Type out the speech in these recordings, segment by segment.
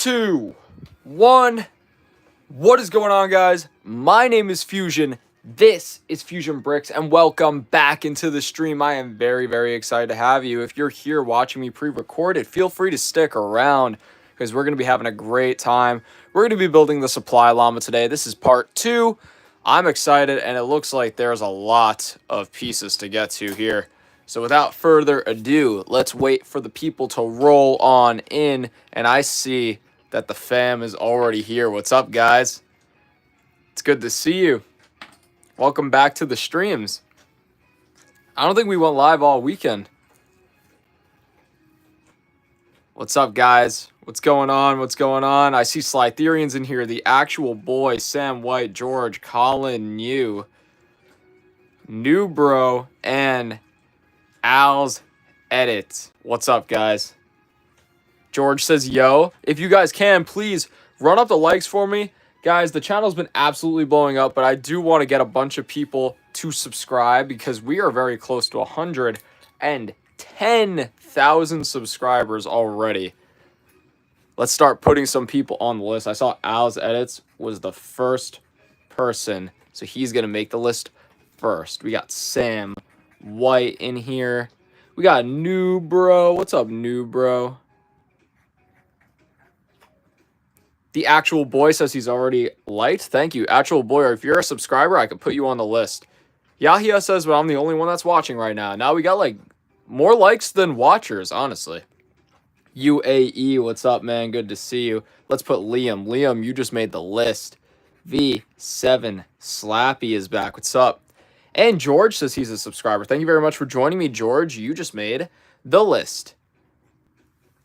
2, 1. What is going on, guys? My name is Fusion. This is Fusion Bricks, and welcome back into the stream. I am very, very excited to have you. If you're here watching me pre-recorded, feel free to stick around because we're going to be having a great time. We're going to be building the supply llama today. This is part 2. I'm excited, and it looks like there's a lot of pieces to get to here. So without further ado, let's wait for the people to roll on in, and I see that the fam is already here. What's up, guys? It's good to see you. Welcome back to the streams. I don't think we went live all weekend. What's up, guys? What's going on? What's going on? I see Slytherians in here. The actual boy, Sam White, George, Colin, New Bro, and Al's Edit. What's up, guys? George says, yo, if you guys can, please run up the likes for me. Guys, the channel's been absolutely blowing up, but I do want to get a bunch of people to subscribe because we are very close to 110,000 subscribers already. Let's start putting some people on the list. I saw Al's Edits was the first person, so he's going to make the list first. We got Sam White in here. We got New Bro. What's up, New Bro? The actual boy says he's already liked. Thank you, actual boy. Or if you're a subscriber, I could put you on the list. Yahia says, well, I'm the only one that's watching right now. Now we got like more likes than watchers, honestly. UAE, what's up, man? Good to see you. Let's put Liam. Liam, you just made the list. V7 Slappy is back. What's up? And George says he's a subscriber. Thank you very much for joining me, George. You just made the list.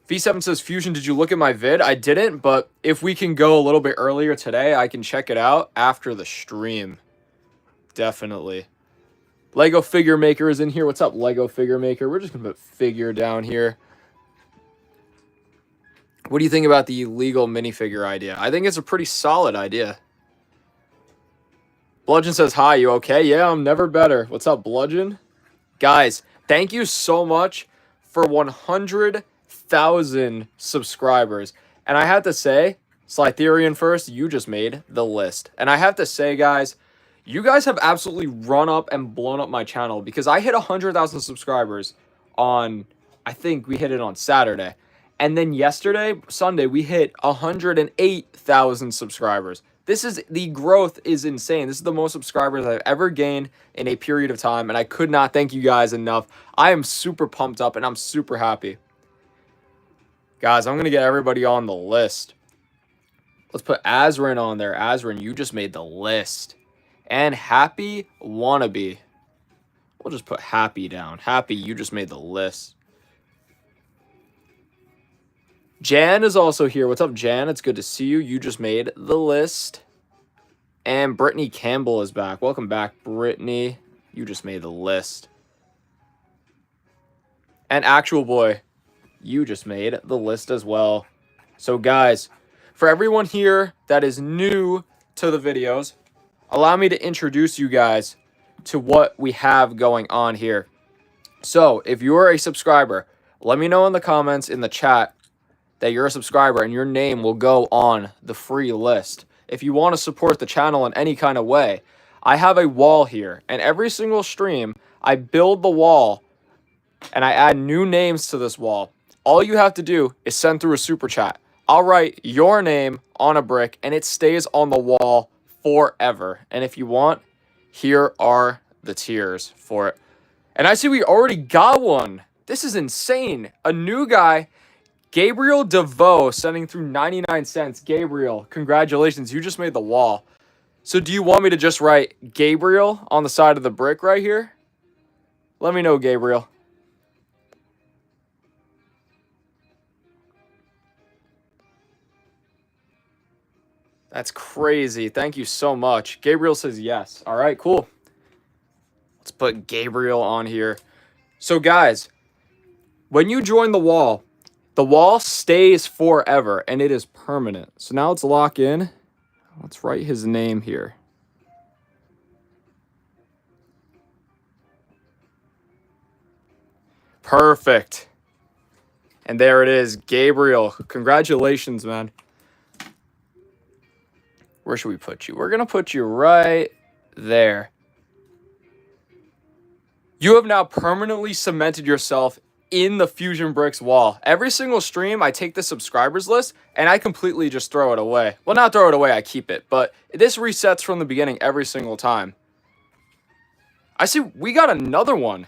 V7 says, Fusion, did you look at my vid? I didn't, but if we can go a little bit earlier today, I can check it out after the stream. Definitely. Lego Figure Maker is in here. What's up, Lego Figure Maker? We're just going to put figure down here. What do you think about the illegal minifigure idea? I think it's a pretty solid idea. Bludgeon says, hi, you okay? Yeah, I'm never better. What's up, Bludgeon? Guys, thank you so much for 100,000 subscribers. And I have to say, Slytherian first, you just made the list. And I have to say, guys, you guys have absolutely run up and blown up my channel because I hit 100,000 subscribers on, I think we hit it on Saturday. And then yesterday, Sunday, we hit 108,000 subscribers. The growth is insane. This is the most subscribers I've ever gained in a period of time, and I could not thank you guys enough. I am super pumped up, and I'm super happy. Guys, I'm going to get everybody on the list. Let's put Azrin on there. Azrin, you just made the list. And Happy Wannabe. We'll just put Happy down. Happy, you just made the list. Jan is also here. What's up, Jan? It's good to see you. You just made the list. And Brittany Campbell is back. Welcome back, Brittany. You just made the list. And Actual Boy, you just made the list as well. So, guys, for everyone here that is new to the videos, allow me to introduce you guys to what we have going on here. So, if you're a subscriber, let me know in the comments, in the chat, that you're a subscriber and your name will go on the free list. If you want to support the channel in any kind of way, I have a wall here, and every single stream I build the wall and I add new names to this wall. All you have to do is send through a super chat. I'll write your name on a brick and it stays on the wall forever. And if you want, here are the tiers for it. And I see we already got one. This is insane. A new guy, Gabriel DeVoe, sending through 99 cents. Gabriel, congratulations. You just made the wall. So do you want me to just write Gabriel on the side of the brick right here? Let me know, Gabriel. That's crazy. Thank you so much. Gabriel says yes. All right, cool. Let's put Gabriel on here. So, guys, when you join the wall stays forever, and it is permanent. So now let's lock in. Let's write his name here. Perfect. And there it is, Gabriel. Congratulations, man. Where should we put you? We're going to put you right there. You have now permanently cemented yourself in the Fusion Bricks wall. Every single stream, I take the subscribers list and I completely just throw it away. Well, not throw it away, I keep it. But this resets from the beginning every single time. I see we got another one.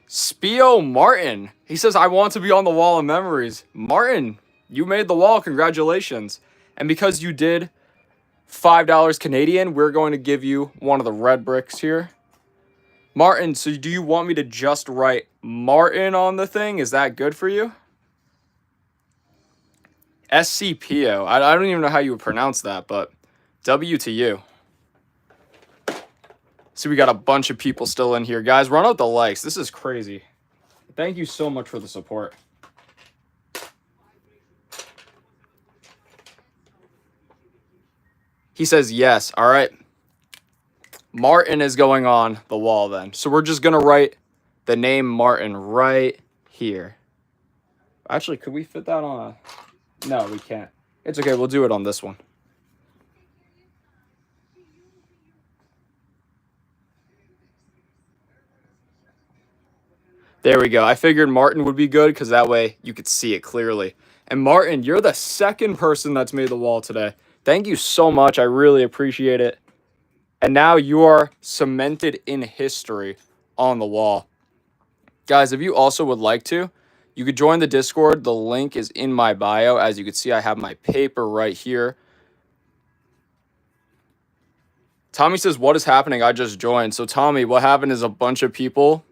Spio Martin. He says, I want to be on the wall of memories. Martin, you made the wall. Congratulations. And because you did $5 Canadian, we're going to give you one of the red bricks here. Martin, so do you want me to just write Martin on the thing? Is that good for you? SCPO. I don't even know how you would pronounce that, but W to you. See, we got a bunch of people still in here. Guys, run out the likes. This is crazy. Thank you so much for the support. He says yes. All right. Martin is going on the wall then. So we're just going to write the name Martin right here. Actually, could we fit that on a... No, we can't. It's okay. We'll do it on this one. There we go. I figured Martin would be good because that way you could see it clearly. And Martin, you're the second person that's made the wall today. Thank you so much. I really appreciate it. And now you are cemented in history on the wall. Guys, if you also would like to, you could join the Discord. The link is in my bio. As you can see, I have my paper right here. Tommy says, what is happening? I just joined. So Tommy, what happened is a bunch of people...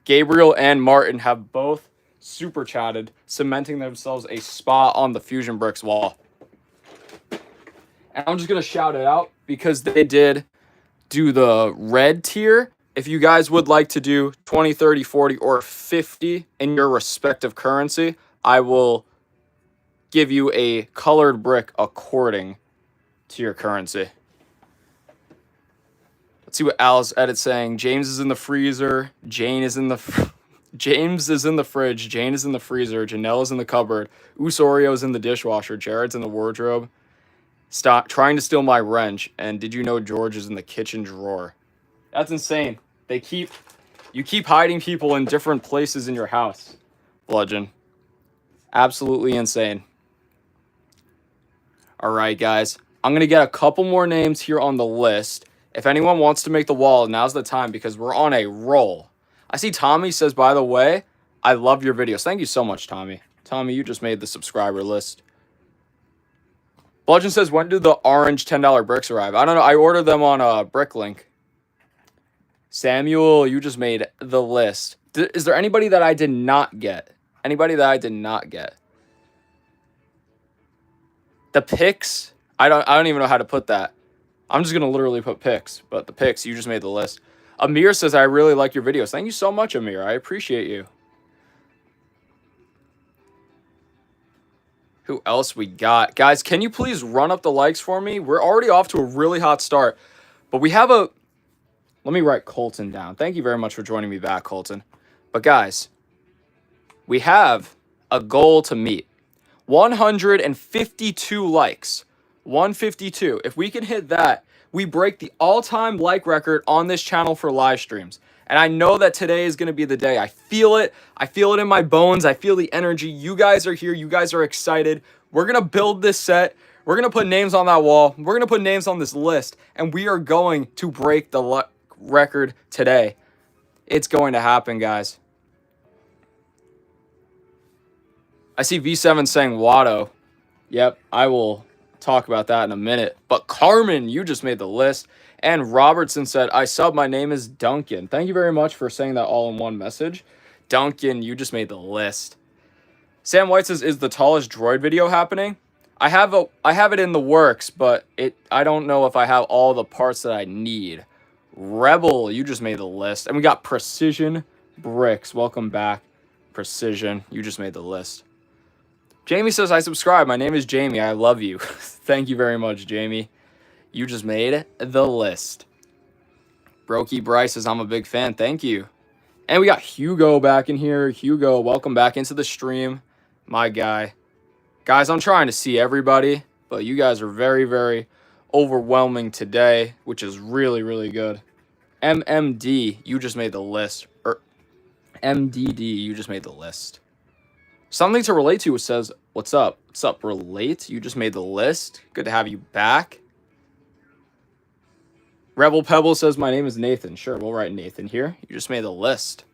Gabriel and Martin have both super chatted, cementing themselves a spot on the Fusion Bricks wall. And I'm just going to shout it out because they did do the red tier. If you guys would like to do 20, 30, 40, or 50 in your respective currency, I will give you a colored brick according to your currency. Let's see what Al's edit saying. James is in the freezer. James is in the fridge. Jane is in the freezer. Janelle is in the cupboard. Usorio is in the dishwasher. Jared's in the wardrobe. Stop trying to steal my wrench. And did you know George is in the kitchen drawer? That's insane. You keep hiding people in different places in your house. Bludgeon. Absolutely insane. All right, guys. I'm going to get a couple more names here on the list. If anyone wants to make the wall, now's the time because we're on a roll. I see Tommy says, by the way, I love your videos. Thank you so much, Tommy. Tommy, you just made the subscriber list. Bludgeon says, when do the orange $10 bricks arrive? I don't know. I ordered them on a Bricklink. Samuel, you just made the list. Is there anybody that I did not get? Anybody that I did not get? The picks? I don't even know how to put that. I'm just going to literally put picks, but the picks, you just made the list. Amir says, I really like your videos. Thank you so much, Amir. I appreciate you. Who else we got? Guys, can you please run up the likes for me? We're already off to a really hot start, but we have a... Let me write Colton down. Thank you very much for joining me back, Colton. But guys, we have a goal to meet. 152 likes. 152. If we can hit that, we break the all-time like record on this channel for live streams. And I know that today is going to be the day. I feel it. I feel it in my bones. I feel the energy. You guys are here. You guys are excited. We're going to build this set. We're going to put names on that wall. We're going to put names on this list. And we are going to break the record today. It's going to happen, guys. I see V7 saying Watto. Yep, I will talk about that in a minute. But Carmen, you just made the list. And Robertson said, I sub, my name is Duncan. Thank you very much for saying that all in one message. Duncan, you just made the list. Sam White says, is the tallest droid video happening? I have it in the works, but I don't know if I have all the parts that I need. Rebel, you just made the list. And we got Precision Bricks. Welcome back. Precision, you just made the list. Jamie says, I subscribe. My name is Jamie. I love you. Thank you very much, Jamie. You just made the list. Brokey Bryce says, I'm a big fan. Thank you. And we got Hugo back in here. Hugo, welcome back into the stream. My guy. Guys, I'm trying to see everybody, but you guys are very, very overwhelming today, which is really, really good. MMD, you just made the list. Or MDD, you just made the list. Something to relate to says, what's up? What's up, relate? You just made the list. Good to have you back. Rebel Pebble says, my name is Nathan. Sure, we'll write Nathan here. You just made the list.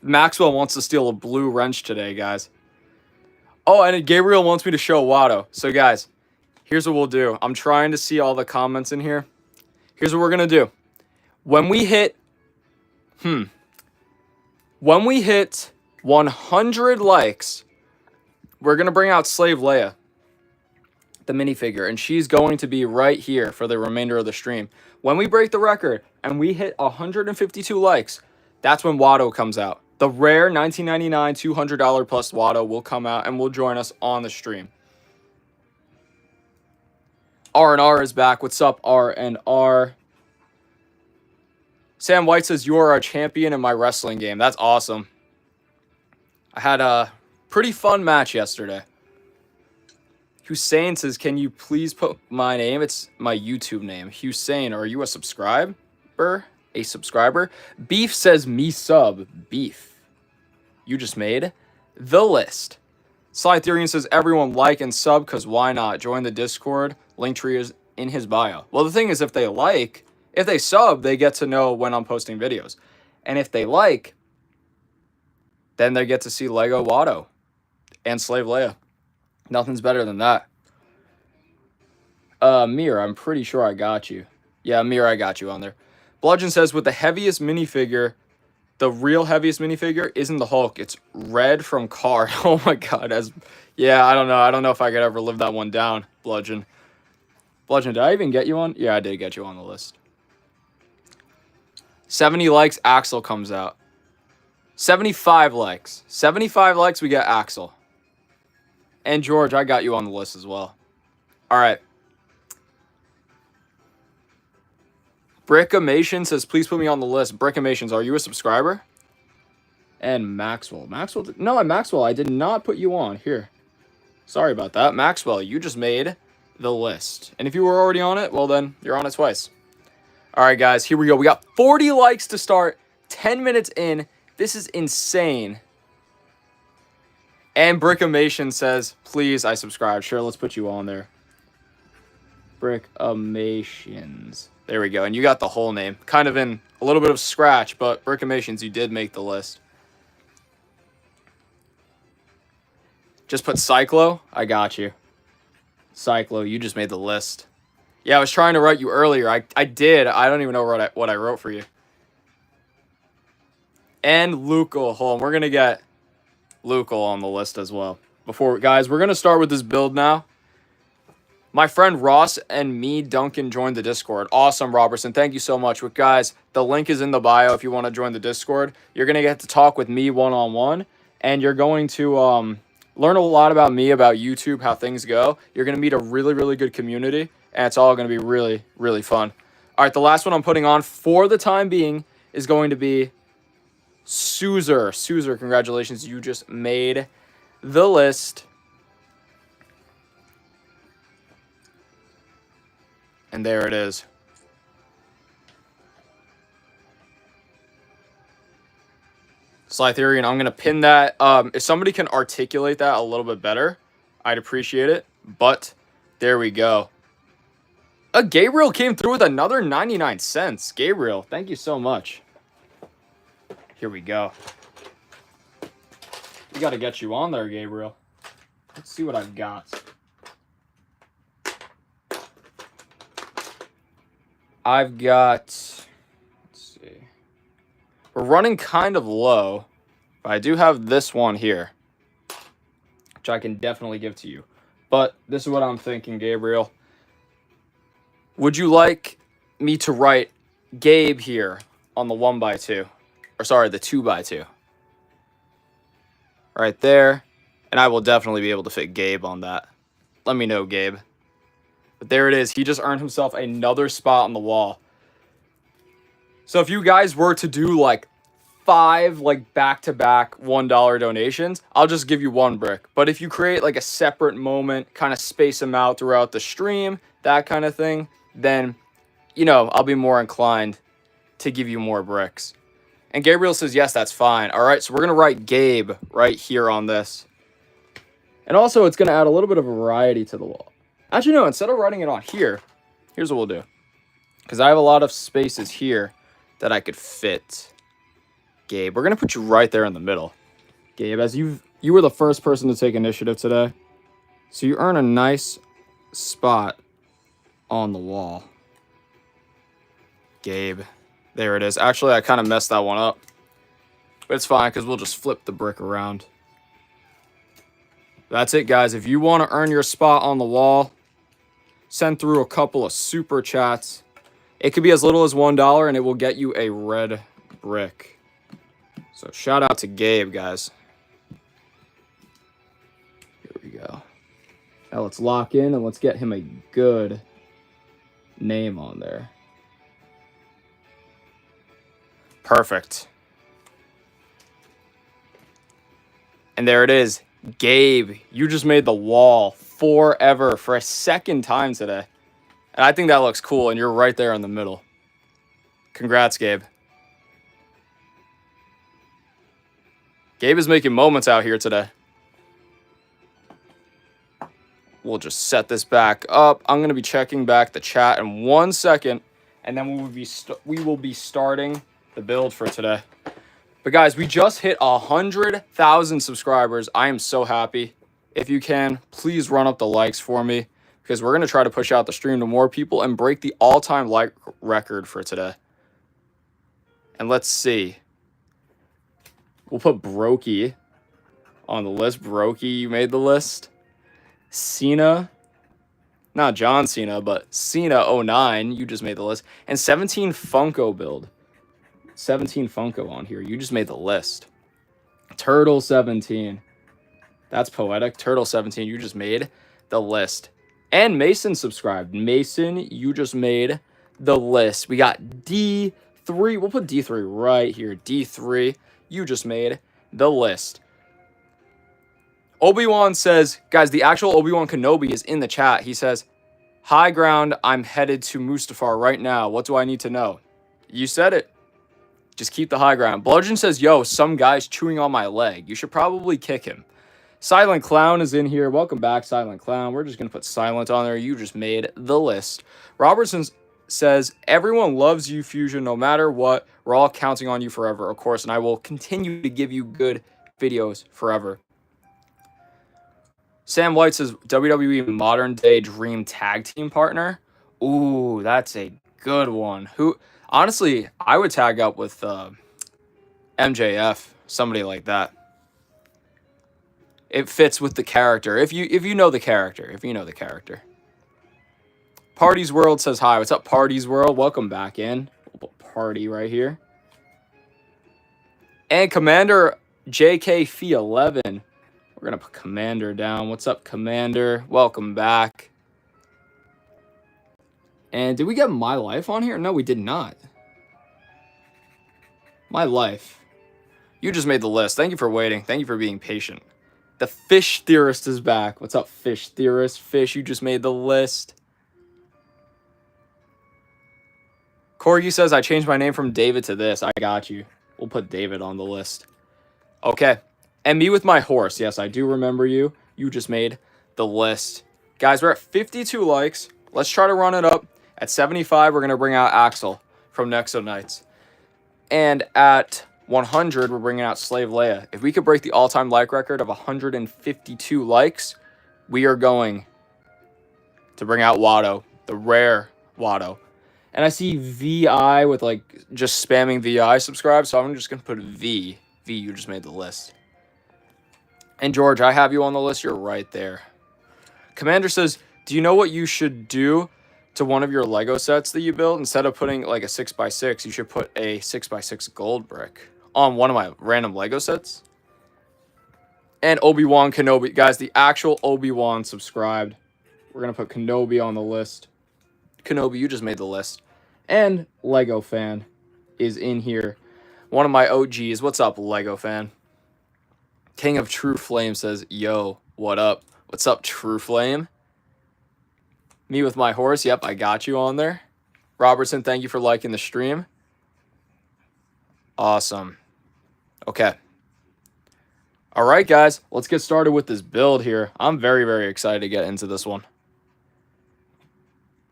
Maxwell wants to steal a blue wrench today, guys. Oh, and Gabriel wants me to show Watto. So, guys, here's what we'll do. I'm trying to see all the comments in here. Here's what we're going to do. When we hit 100 likes, we're going to bring out Slave Leia, the minifigure, and she's going to be right here for the remainder of the stream. When we break the record and we hit 152 likes, that's when Watto comes out. The rare $19.99 $200 plus Watto will come out and will join us on the stream. R&R is back. What's up, R&R? Sam White says, you are our champion in my wrestling game. That's awesome. I had a pretty fun match yesterday. Hussein says, can you please put my name? It's my YouTube name. Hussein, are you a subscriber? A subscriber? Beef says, me sub. Beef. You just made the list. Sly Therian says, everyone like and sub, because why not? Join the Discord. Linktree is in his bio. Well, the thing is, if they sub, they get to know when I'm posting videos. And if they like, then they get to see Lego Watto and Slave Leia. Nothing's better than that. Mir, I'm pretty sure I got you. Yeah, Mir, I got you on there. Bludgeon says, with the heaviest minifigure, the real heaviest minifigure isn't the Hulk. It's Red from Card. Oh my god. Yeah, I don't know. I don't know if I could ever live that one down, Bludgeon. Bludgeon, did I even get you on? Yeah, I did get you on the list. 70 likes, Axel comes out. 75 likes. 75 likes, we get Axel. And George, I got you on the list as well. All right. Brickimation says, please put me on the list. Brickimations, are you a subscriber? And Maxwell. Maxwell, I did not put you on. Here. Sorry about that. Maxwell, you just made the list. And if you were already on it, well then, you're on it twice. All right, guys, here we go. We got 40 likes to start. 10 minutes in. This is insane. And Brickimation says, please, I subscribe. Sure, let's put you on there. Brickimations. There we go. And you got the whole name. Kind of in a little bit of scratch, but Brickimations, you did make the list. Just put Cyclo. I got you. Cyclo, you just made the list. Yeah, I was trying to write you earlier. I did. I don't even know what I wrote for you. And Lucal. Hold on. We're going to get Lucal on the list as well. Guys, we're going to start with this build now. My friend Ross and me, Duncan, joined the Discord. Awesome, Robertson. Thank you so much. But guys, the link is in the bio if you want to join the Discord. You're going to get to talk with me one-on-one. And you're going to learn a lot about me, about YouTube, how things go. You're going to meet a really, really good community. And it's all going to be really, really fun. All right, the last one I'm putting on for the time being is going to be Suzer. Suzer, congratulations. You just made the list. And there it is. Slytherian, I'm going to pin that. If somebody can articulate that a little bit better, I'd appreciate it. But there we go. Gabriel came through with another 99 cents. Gabriel, thank you so much. Here we go. We got to get you on there, Gabriel. Let's see what I've got. I've got, let's see. We're running kind of low, but I do have this one here, which I can definitely give to you. But this is what I'm thinking, Gabriel. Would you like me to write Gabe here on the 1x2? Or sorry, the 2x2. Right there. And I will definitely be able to fit Gabe on that. Let me know, Gabe. But there it is. He just earned himself another spot on the wall. So if you guys were to do like 5 like back-to-back $1 donations, I'll just give you 1 brick. But if you create like a separate moment, kind of space them out throughout the stream, that kind of thing, then, you know, I'll be more inclined to give you more bricks. And Gabriel says, yes, that's fine. All right, so we're going to write Gabe right here on this. And also, it's going to add a little bit of variety to the wall. Actually, no, instead of writing it on here, here's what we'll do. Because I have a lot of spaces here that I could fit. Gabe, we're going to put you right there in the middle. Gabe, as you were the first person to take initiative today. So you earn a nice spot on the wall. Gabe. There it is. Actually, I kind of messed that one up. But it's fine, because we'll just flip the brick around. That's it, guys. If you want to earn your spot on the wall, send through a couple of super chats. It could be as little as $1, and it will get you a red brick. So shout out to Gabe, guys. Here we go. Now let's lock in, and let's get him a good name on there. Perfect. And there it is. Gabe, you just made the wall forever for a second time today. And I think that looks cool, and you're right there in the middle. Congrats, Gabe. Gabe is making moments out here today. We'll just set this back up. I'm going to be checking back the chat in 1 second, and then we will be starting the build for today. But guys, we just hit 100,000 subscribers. I am so happy. If you can, please run up the likes for me, because we're going to try to push out the stream to more people and break the all-time like record for today. And let's see. We'll put Brokey on the list. Brokey, you made the list. Cena. Not John Cena, but Cena09, you just made the list. And 17 Funko build. 17 Funko on here. You just made the list. Turtle 17. That's poetic. Turtle 17, you just made the list. And Mason subscribed. Mason, you just made the list. We got D3. We'll put D3 right here. D3, you just made the list. Obi-Wan says, guys, the actual Obi-Wan Kenobi is in the chat. He says, high ground, I'm headed to Mustafar right now. What do I need to know? You said it. Just keep the high ground. Bludgeon says, yo, some guy's chewing on my leg. You should probably kick him. Silent Clown is in here. Welcome back, Silent Clown. We're just going to put Silent on there. You just made the list. Robertson says, everyone loves you, Fusion, no matter what. We're all counting on you forever, of course, and I will continue to give you good videos forever. Sam White says, WWE Modern Day Dream Tag Team Partner. Ooh, that's a good one. Who... Honestly, I would tag up with MJF, somebody like that. It fits with the character. If you know the character. Party's World says hi. What's up, Party's World? Welcome back in. We'll put Party right here. And Commander JK Fee 11. We're gonna put Commander down. What's up, Commander? Welcome back. And did we get My Life on here? No, we did not. My Life. You just made the list. Thank you for waiting. Thank you for being patient. The Fish Theorist is back. What's up, Fish Theorist? Fish, you just made the list. Corgi says, I changed my name from David to this. I got you. We'll put David on the list. Okay. And me with my horse. Yes, I do remember you. You just made the list. Guys, we're at 52 likes. Let's try to run it up. At 75, we're going to bring out Axel from Nexo Knights. And at 100, we're bringing out Slave Leia. If we could break the all-time like record of 152 likes, we are going to bring out Watto, the rare Watto. And I see VI with, like, just spamming VI subscribe, so I'm just going to put V. V, you just made the list. And George, I have you on the list. You're right there. Commander says, do you know what you should do to one of your Lego sets that you build? Instead of putting like a 6x6, you should put a 6x6 gold brick on one of my random Lego sets. And Obi-Wan Kenobi. Guys, the actual Obi-Wan subscribed. We're going to put Kenobi on the list. Kenobi, you just made the list. And Lego Fan is in here. One of my OGs. What's up, Lego fan? King of True Flame says, yo, what up? What's up, True Flame? Me with my horse. Yep, I got you on there. Robertson, thank you for liking the stream. Awesome. Okay. All right, guys. Let's get started with this build here. I'm very, very excited to get into this one.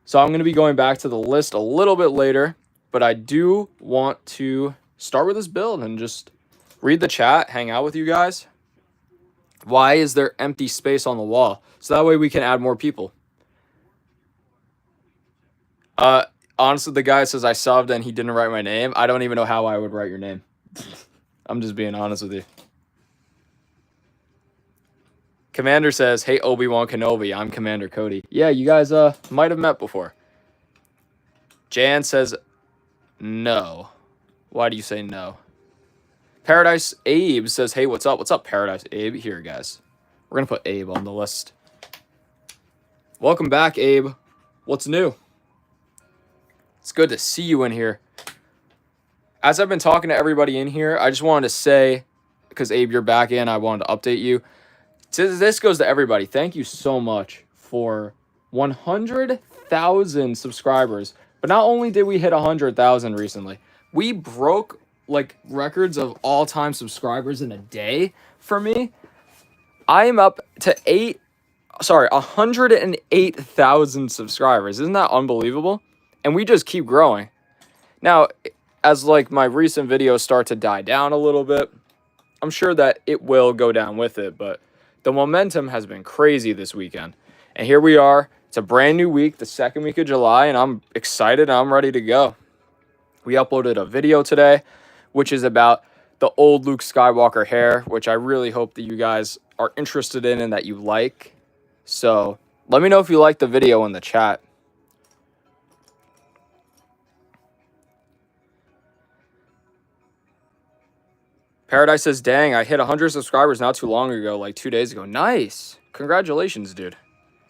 So I'm going to be going back to the list a little bit later, but I do want to start with this build and just read the chat, hang out with you guys. Why is there empty space on the wall? So that way we can add more people. Honestly, the guy says I subbed and he didn't write my name. I don't even know how I would write your name. I'm just being honest with you. Commander says, hey, Obi-Wan Kenobi, I'm Commander Cody. Yeah, you guys might have met before. Jan says, no. Why do you say no? Paradise Abe says, hey, what's up? What's up, Paradise Abe? Here, guys. We're going to put Abe on the list. Welcome back, Abe. What's new? It's good to see you in here. As I've been talking to everybody in here, I just wanted to say, because Abe, you're back in, I wanted to update you. This goes to everybody. Thank you so much for 100,000 subscribers. But not only did we hit 100,000 recently, we broke like records of all-time subscribers in a day for me. I am up to 108,000 subscribers. Isn't that unbelievable? And we just keep growing. Now, as like my recent videos start to die down a little bit, I'm sure that it will go down with it, but the momentum has been crazy this weekend. And here we are. It's a brand new week, the second week of July, and I'm excited. I'm ready to go. We uploaded a video today, which is about the old Luke Skywalker hair, which I really hope that you guys are interested in and that you like. So let me know if you like the video in the chat. Paradise says, dang, I hit 100 subscribers not too long ago, like 2 days ago. Nice. Congratulations, dude.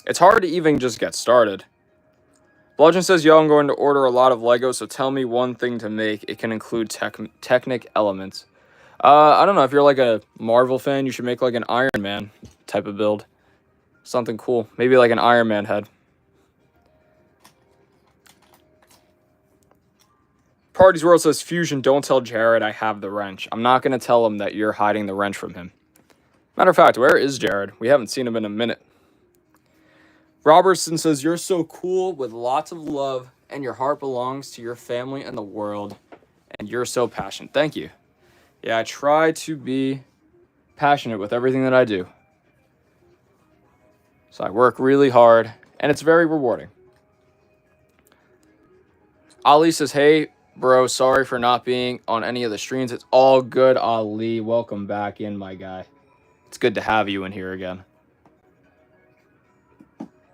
It's hard to even just get started. Bludgeon says, yo, I'm going to order a lot of Legos, so tell me one thing to make. It can include technic elements. I don't know. If you're like a Marvel fan, you should make like an Iron Man type of build. Something cool. Maybe like an Iron Man head. Party's World says, Fusion, don't tell Jared I have the wrench. I'm not going to tell him that you're hiding the wrench from him. Matter of fact, where is Jared? We haven't seen him in a minute. Robertson says, you're so cool with lots of love and your heart belongs to your family and the world. And you're so passionate. Thank you. Yeah, I try to be passionate with everything that I do. So I work really hard and it's very rewarding. Ali says, hey, bro, sorry for not being on any of the streams. It's all good, Ali. Welcome back in, my guy. It's good to have you in here again.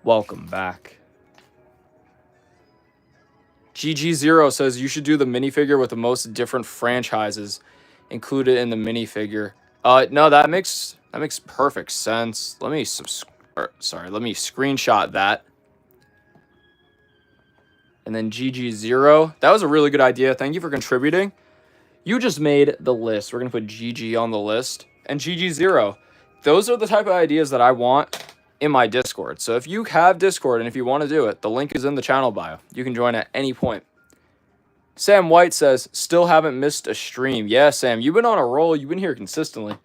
Welcome back. GG0 says, you should do the minifigure with the most different franchises included in the minifigure. No, that makes perfect sense. Let me screenshot that. And then GG0. That was a really good idea. Thank you for contributing. You just made the list. We're going to put GG on the list. And GG0. Those are the type of ideas that I want in my Discord. So if you have Discord and if you want to do it, the link is in the channel bio. You can join at any point. Sam White says, still haven't missed a stream. Yeah, Sam, you've been on a roll. You've been here consistently.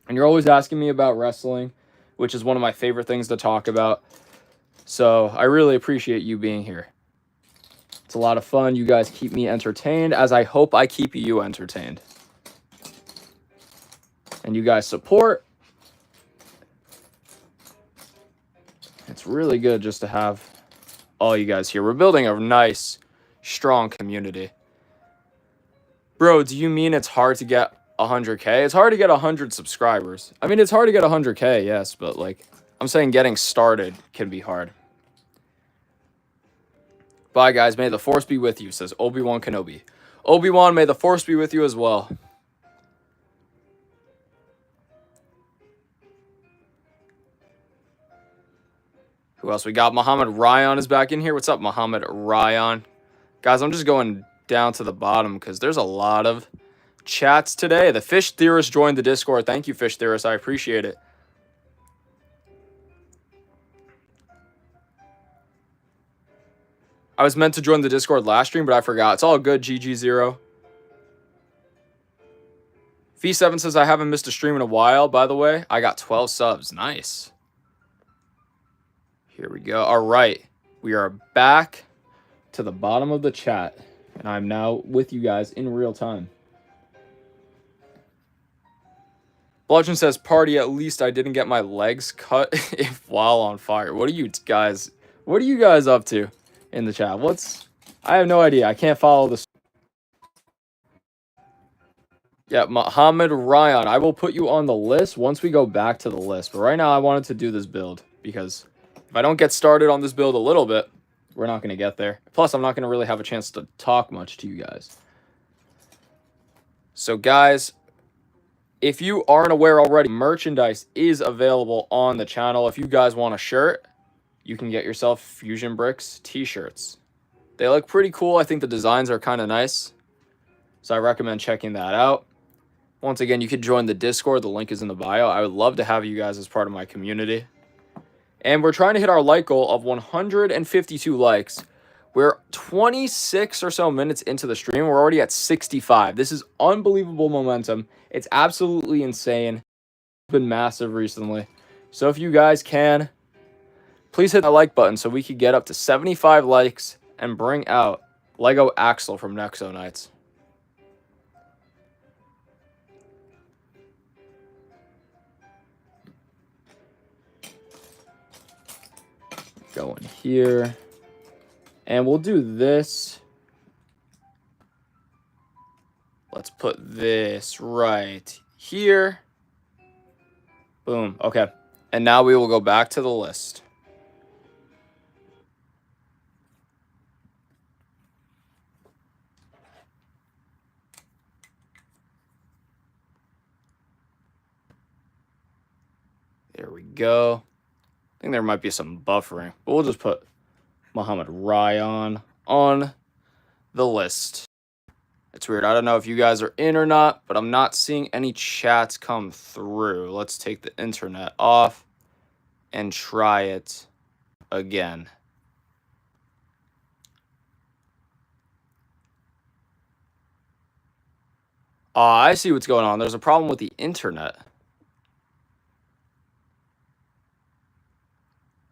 And you're always asking me about wrestling, which is one of my favorite things to talk about. So I really appreciate you being here. It's a lot of fun. You guys keep me entertained, as I hope I keep you entertained. And you guys support. It's really good just to have all you guys here. We're building a nice, strong community. Bro, do you mean it's hard to get 100K? It's hard to get 100 subscribers. I mean, it's hard to get 100K, yes, but like, I'm saying getting started can be hard. Bye, guys. May the Force be with you, says Obi-Wan Kenobi. Obi-Wan, may the Force be with you as well. Who else we got? Muhammad Ryan is back in here. What's up, Muhammad Ryan? Guys, I'm just going down to the bottom because there's a lot of chats today. The Fish Theorist joined the Discord. Thank you, Fish Theorist. I appreciate it. I was meant to join the Discord last stream, but I forgot. It's all good, GG0. V7 says, I haven't missed a stream in a while, by the way. I got 12 subs. Nice. Here we go. All right. We are back to the bottom of the chat, and I'm now with you guys in real time. Bludgeon says, party, at least I didn't get my legs cut if while on fire. What are you guys up to in the chat? I have no idea. I can't follow this. Yeah, Muhammad Ryan, I will put you on the list once we go back to the list. But right now I wanted to do this build because if I don't get started on this build a little bit, we're not going to get there. Plus, I'm not going to really have a chance to talk much to you guys. So guys, if you aren't aware already, merchandise is available on the channel. If you guys want a shirt, you can get yourself Fusion Bricks t-shirts. They look pretty cool. I think the designs are kind of nice. So I recommend checking that out. Once again, you could join the Discord. The link is in the bio. I would love to have you guys as part of my community. And we're trying to hit our like goal of 152 likes. We're 26 or so minutes into the stream. We're already at 65. This is unbelievable momentum. It's absolutely insane. It's been massive recently. So if you guys can, please hit the like button so we could get up to 75 likes and bring out Lego Axel from Nexo Knights. Going here. And we'll do this. Let's put this right here. Boom. Okay. And now we will go back to the list. There we go. I think there might be some buffering, but we'll just put Muhammad Ryan on the list. It's weird. I don't know if you guys are in or not, but I'm not seeing any chats come through. Let's take the internet off and try it again. I see what's going on. There's a problem with the internet.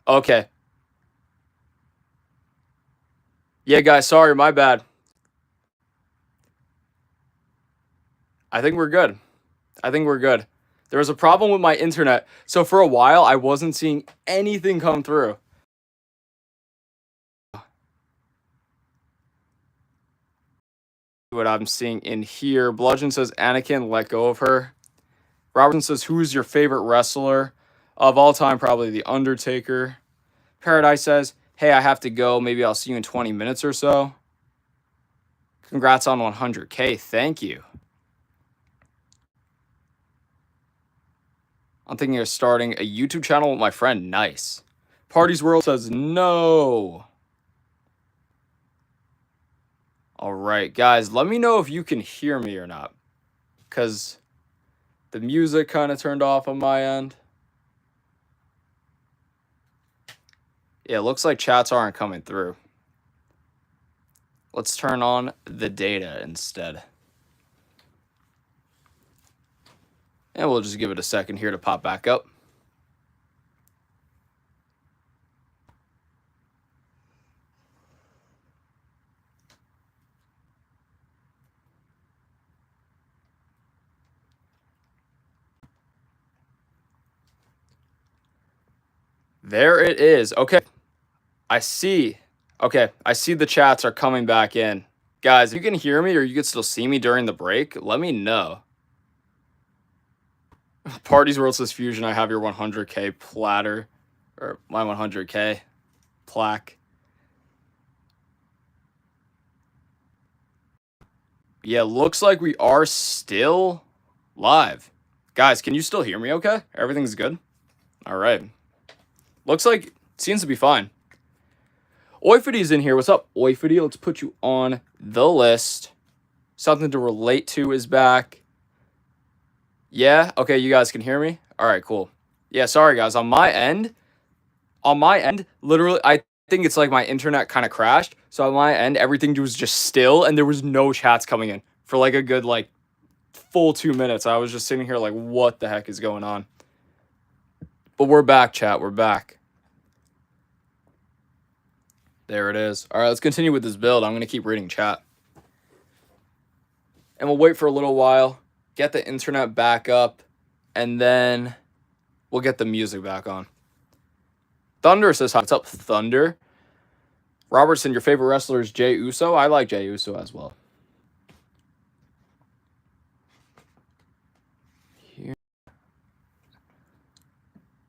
Okay. Yeah, guys, sorry, my bad. I think we're good. There was a problem with my internet. So for a while, I wasn't seeing anything come through. What I'm seeing in here. Bludgeon says, Anakin, let go of her. Robertson says, who's your favorite wrestler of all time? Probably The Undertaker. Paradise says, hey, I have to go. Maybe I'll see you in 20 minutes or so. Congrats on 100K. Thank you. I'm thinking of starting a YouTube channel with my friend. Nice. Parties World says no. All right, guys, let me know if you can hear me or not, because the music kind of turned off on my end. Yeah, it looks like chats aren't coming through. Let's turn on the data instead. And we'll just give it a second here to pop back up. There it is. Okay. I see. Okay, I see the chats are coming back in. Guys, if you can hear me or you can still see me during the break, let me know. Parties World says, Fusion, I have your 100K platter. Or my 100K plaque. Yeah, looks like we are still live. Guys, can you still hear me okay? Everything's good? All right. Looks like it seems to be fine. Oifidy's in here. What's up, Oifity? Let's put you on the list. Something to relate to is back. Yeah? Okay, you guys can hear me? All right, cool. Yeah, sorry guys. On my end, literally, I think it's like my internet kind of crashed. So on my end, everything was just still and there was no chats coming in for like a good like full 2 minutes. I was just sitting here like, what the heck is going on? But we're back, chat. We're back. There it is. All right, let's continue with this build. I'm going to keep reading chat. And we'll wait for a little while, get the internet back up, and then we'll get the music back on. Thunder says, hi. What's up, Thunder? Robertson, your favorite wrestler is Jey Uso? I like Jey Uso as well. Here.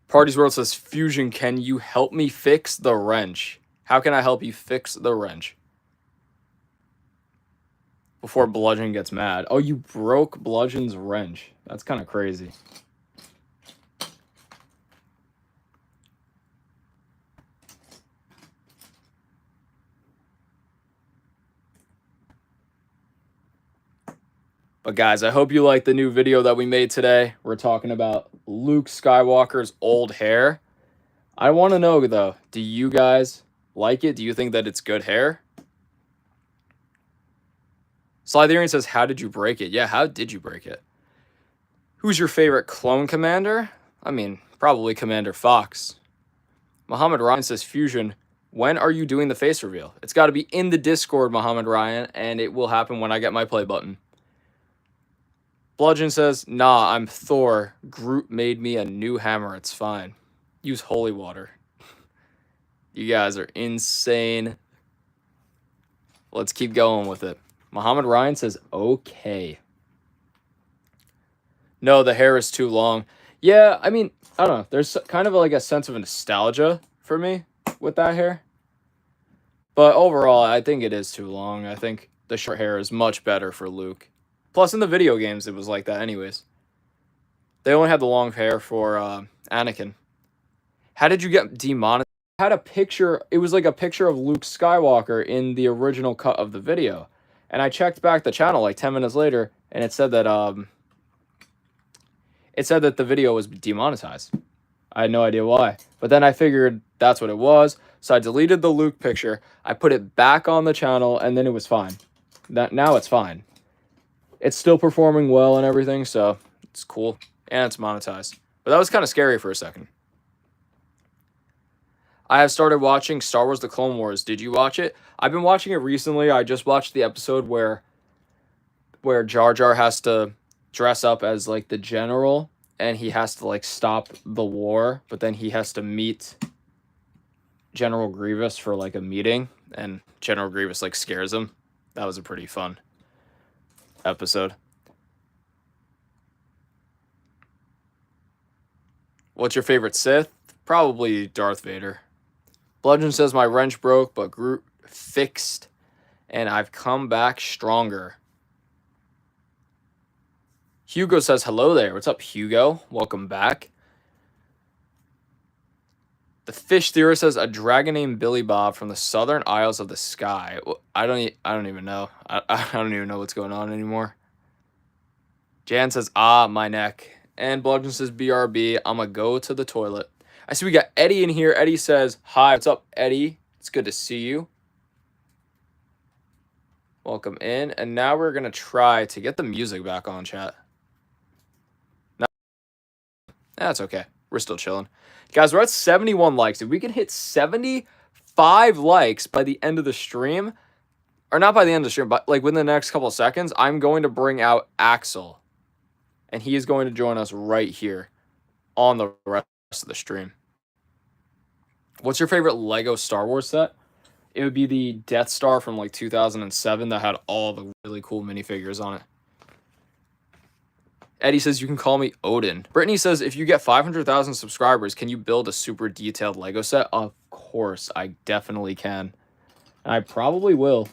Parties World says, Fusion, can you help me fix the wrench? How can I help you fix the wrench? Before Bludgeon gets mad. Oh, you broke Bludgeon's wrench. That's kind of crazy. But guys, I hope you like the new video that we made today. We're talking about Luke Skywalker's old hair. I want to know, though, do you guys like it? Do you think that it's good hair? Slytherian says, how did you break it? Yeah, how did you break it? Who's your favorite clone commander? I mean, probably Commander Fox. Muhammad Ryan says, Fusion, when are you doing the face reveal? It's got to be in the Discord, Muhammad Ryan, and it will happen when I get my play button. Bludgeon says, nah, I'm Thor. Groot made me a new hammer. It's fine. Use holy water. You guys are insane. Let's keep going with it. Muhammad Ryan says, okay. No, the hair is too long. Yeah, I mean, I don't know. There's kind of like a sense of nostalgia for me with that hair. But overall, I think it is too long. I think the short hair is much better for Luke. Plus, in the video games, it was like that anyways. They only had the long hair for Anakin. How did you get demonetized? I had a picture. It was like a picture of Luke Skywalker in the original cut of the video. And I checked back the channel like 10 minutes later, and it said that the video was demonetized. I had no idea why. But then I figured that's what it was. So I deleted the Luke picture. I put it back on the channel, and then it was fine. Now it's fine. It's still performing well and everything, so it's cool. And it's monetized. But that was kind of scary for a second. I have started watching Star Wars The Clone Wars. Did you watch it? I've been watching it recently. I just watched the episode where Jar Jar has to dress up as like the general and he has to like stop the war, but then he has to meet General Grievous for like a meeting and General Grievous like scares him. That was a pretty fun episode. What's your favorite Sith? Probably Darth Vader. Bludgeon says my wrench broke, but Groot fixed, and I've come back stronger. Hugo says hello there. What's up, Hugo? Welcome back. The Fish Theorist says a dragon named Billy Bob from the Southern Isles of the Sky. I don't even know. I don't even know what's going on anymore. Jan says my neck, and Bludgeon says BRB. I'ma go to the toilet. I see we got Eddie in here. Eddie says, hi, what's up, Eddie? It's good to see you. Welcome in. And now we're going to try to get the music back on, chat. No, that's okay. We're still chilling. Guys, we're at 71 likes. If we can hit 75 likes by the end of the stream, or not by the end of the stream, but like within the next couple of seconds, I'm going to bring out Axel. And he is going to join us right here on the rest of the stream. What's your favorite Lego Star Wars set? It would be the Death Star from like 2007 that had all the really cool minifigures on it. Eddie says you can call me Odin. Brittany says if you get 500,000 subscribers, can you build a super detailed Lego set? Of course, I definitely can. And I probably will.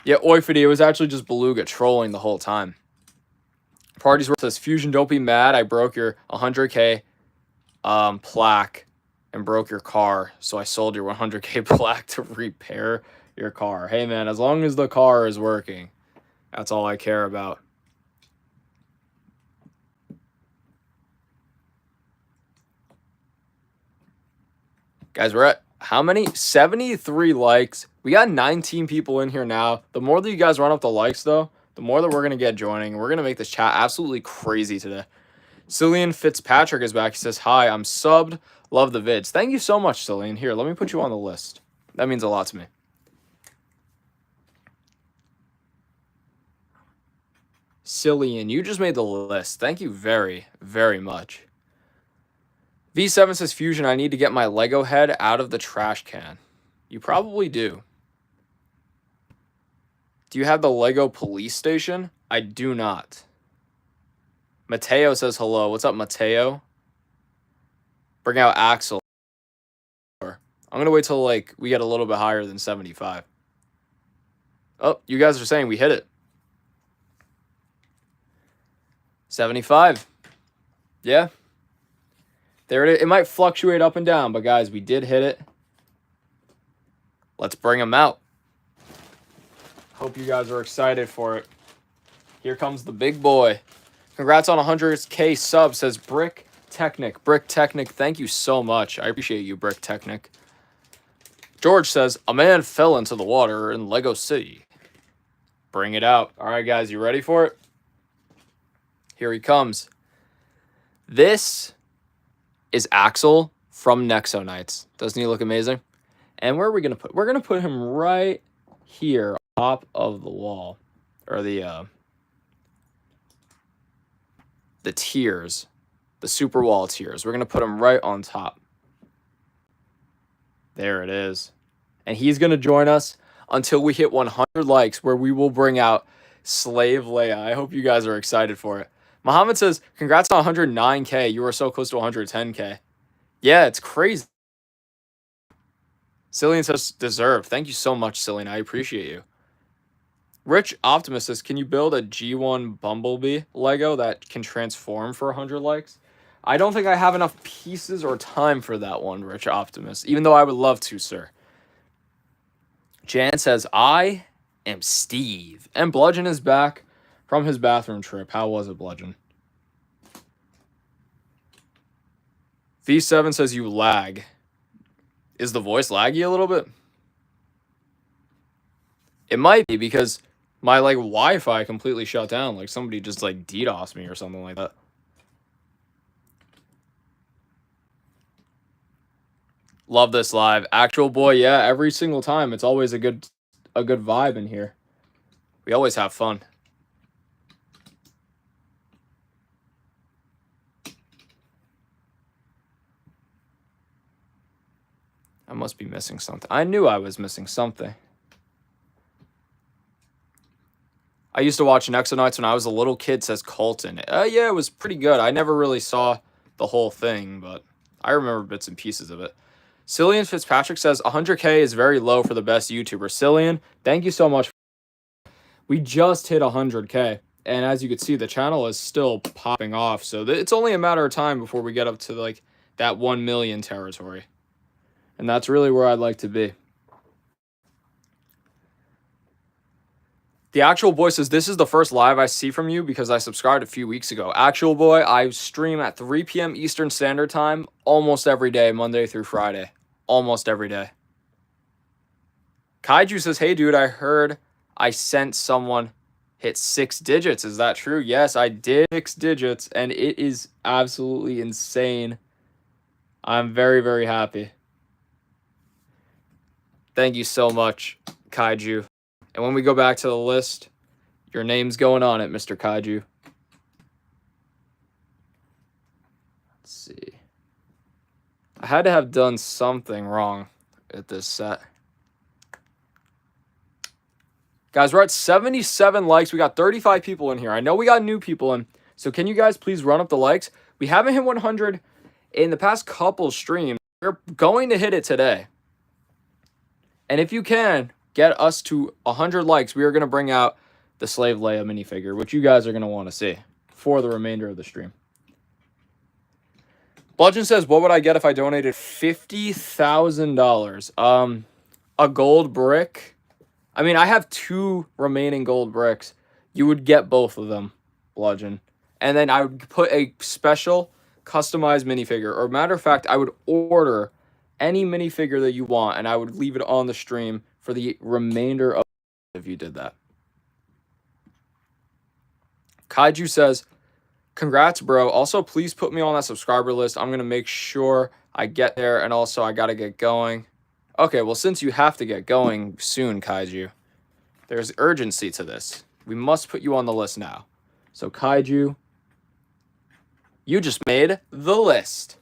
Yeah, Oifidi, it was actually just Beluga trolling the whole time. Parties Worth says, Fusion, don't be mad. I broke your 100K plaque and broke your car, so I sold your 100K plaque to repair your car. Hey, man, as long as the car is working, that's all I care about. Guys, we're at how many? 73 likes. We got 19 people in here now. The more that you guys run up the likes, though, the more that we're going to get joining. We're going to make this chat absolutely crazy today. Cillian Fitzpatrick is back. He says, hi, I'm subbed. Love the vids. Thank you so much, Cillian. Here, let me put you on the list. That means a lot to me. Cillian, you just made the list. Thank you very, very much. V7 says, Fusion, I need to get my Lego head out of the trash can. You probably do. Do you have the Lego police station? I do not. Mateo says hello. What's up, Mateo? Bring out Axel. I'm going to wait till like we get a little bit higher than 75. Oh, you guys are saying we hit it. 75. Yeah. There it is. It might fluctuate up and down, but guys, we did hit it. Let's bring them out. Hope you guys are excited for it. Here comes the big boy. Congrats on 100K subs, says Brick Technic. Brick Technic, thank you so much. I appreciate you, Brick Technic. George says, a man fell into the water in Lego City. Bring it out. All right, guys, you ready for it? Here he comes. This is Axel from Nexo Knights. Doesn't he look amazing? And where are we going to put? We're going to put him right here, on top of the wall. Or the tiers. The super wall tiers. We're going to put him right on top. There it is. And he's going to join us until we hit 100 likes, where we will bring out Slave Leia. I hope you guys are excited for it. Muhammad says, congrats on 109K. You are so close to 110K. Yeah, it's crazy. Cillian says, deserved. Thank you so much, Cillian. I appreciate you. Rich Optimist says, can you build a G1 Bumblebee Lego that can transform for 100 likes? I don't think I have enough pieces or time for that one, Rich Optimist, even though I would love to, sir. Jan says, I am Steve. And Bludgeon is back from his bathroom trip. How was it, Bludgeon? V7 says you lag. Is the voice laggy a little bit? It might be because my like Wi-Fi completely shut down. Like somebody just like DDoS me or something like that. Love this live. Actual boy, yeah, every single time. It's always a good vibe in here. We always have fun. I must be missing something. I knew I was missing something. I used to watch Nexo Knights when I was a little kid, says Colton. Yeah, it was pretty good. I never really saw the whole thing, but I remember bits and pieces of it. Cillian Fitzpatrick says 100K is very low for the best YouTuber. Cillian, thank you so much. We just hit 100K, and as you can see, the channel is still popping off. So it's only a matter of time before we get up to like that 1 million territory. And that's really where I'd like to be. The Actual Boy says, this is the first live I see from you because I subscribed a few weeks ago. Actual Boy, I stream at 3 p.m. Eastern Standard Time almost every day, Monday through Friday. Almost every day. Kaiju says, hey, dude, I heard I sent someone hit 6 digits. Is that true? Yes, I did 6 digits, and it is absolutely insane. I'm very, very happy. Thank you so much, Kaiju. And when we go back to the list, your name's going on it, Mr. Kaiju. Let's see. I had to have done something wrong at this set. Guys, we're at 77 likes. We got 35 people in here. I know we got new people in. So can you guys please run up the likes? We haven't hit 100 in the past couple streams. We're going to hit it today. And if you can get us to 100 likes, we are going to bring out the Slave Leia minifigure, which you guys are going to want to see for the remainder of the stream. Bludgeon says, what would I get if I donated $50,000? A gold brick. I mean, I have 2 remaining gold bricks. You would get both of them, Bludgeon. And then I would put a special customized minifigure. Or matter of fact, I would order any minifigure that you want, and I would leave it on the stream for the remainder of if you did that. Kaiju says, congrats, bro. Also, please put me on that subscriber list. I'm going to make sure I get there, and also I got to get going. Okay, well, since you have to get going soon, Kaiju, there's urgency to this. We must put you on the list now. So, Kaiju, you just made the list.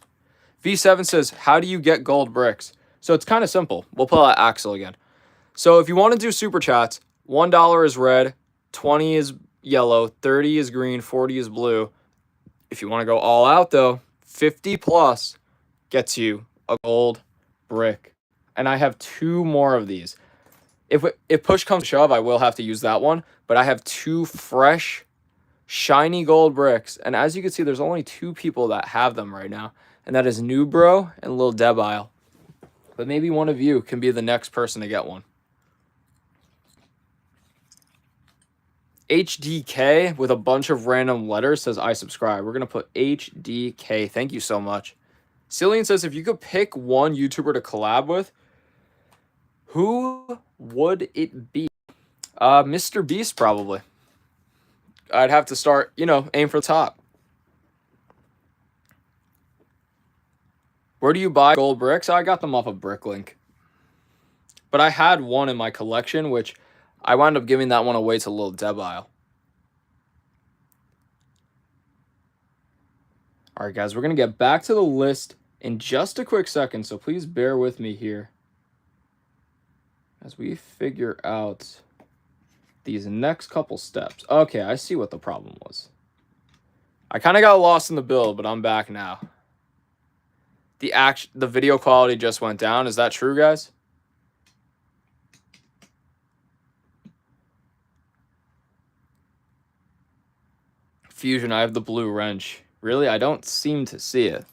V7 says, how do you get gold bricks? So, it's kind of simple. We'll pull out Axel again. So, if you want to do super chats, $1 is red, 20 is yellow, 30 is green, 40 is blue. If you want to go all out, though, 50 plus gets you a gold brick. And I have 2 more of these. If push comes to shove, I will have to use that one. But I have 2 fresh, shiny gold bricks. And as you can see, there's only 2 people that have them right now. And that is New Bro and Lil Debile. But maybe one of you can be the next person to get one. HDK with a bunch of random letters says, I subscribe. We're going to put HDK. Thank you so much. Cillian says, if you could pick one YouTuber to collab with, who would it be? Mr. Beast, probably. I'd have to start, aim for the top. Where do you buy gold bricks? I got them off of Bricklink. But I had one in my collection, which I wound up giving that one away to Lil Debile. All right, guys, we're going to get back to the list in just a quick second, so please bear with me here as we figure out these next couple steps. Okay, I see what the problem was. I kind of got lost in the build, but I'm back now. The video quality just went down. Is that true, guys? Fusion, I have the blue wrench. Really? I don't seem to see it.